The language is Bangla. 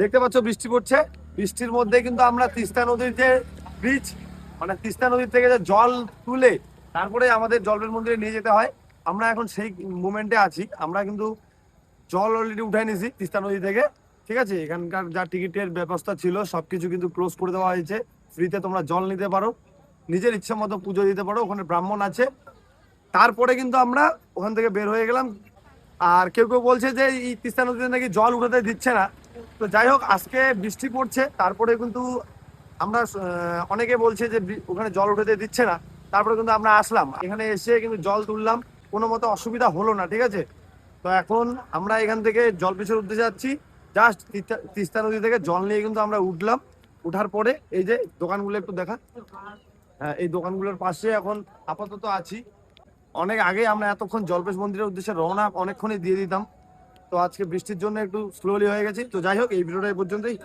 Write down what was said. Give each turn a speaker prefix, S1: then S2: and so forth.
S1: দেখতে পাচ্ছ বৃষ্টি পড়ছে, বৃষ্টির মধ্যে কিন্তু আমরা তিস্তা নদীর যে ব্রিজ, মানে তিস্তা নদীর থেকে যে জল তুলে তারপরে আমাদের জলের মন্দিরে নিয়ে যেতে হয়, আমরা এখন সেই মুমেন্টে আছি। আমরা কিন্তু জল অলরেডি উঠাই নিয়েছি তিস্তা নদী থেকে। ঠিক আছে, এখানকার যা টিকিটের ব্যবস্থা ছিল সবকিছু কিন্তু ক্লোজ করে দেওয়া হয়েছে। ফ্রিতে তোমরা জল নিতে পারো, নিজের ইচ্ছে মতো পুজো দিতে পারো, ওখানে ব্রাহ্মণ আছে। তারপরে কিন্তু আমরা ওখান থেকে বের হয়ে গেলাম। আর কেউ কেউ বলছে যে এই তিস্তা নদীতে নাকি জল উঠাতে দিচ্ছে না। তো যাই হোক, আজকে বৃষ্টি পড়ছে, তারপরে কিন্তু আমরা অনেকে বলছে যে ওখানে জল উঠাতে দিচ্ছে না। তারপরে কিন্তু আমরা আসলাম, এখানে এসে কিন্তু জল তুললাম, কোনো মতো অসুবিধা হলো না। ঠিক আছে, তো এখন আমরা এখান থেকে জলপিছর উঠতে যাচ্ছি। জাস্ট তিস্তা নদী থেকে জল নিয়ে কিন্তু আমরা উঠলাম। উঠার পরে এই যে দোকানগুলো একটু দেখা, হ্যাঁ এই দোকানগুলোর পাশে এখন আপাতত আছি। অনেক আগে আমরা এতক্ষণ জল্পেশ মন্দিরের উদ্দেশ্যে রওনা অনেকক্ষণই দিয়ে দিতাম, তো আজকে বৃষ্টির জন্য একটু স্লোলি হয়ে গেছি। তো যাই হোক, এই ভিডিওটা এই পর্যন্তই।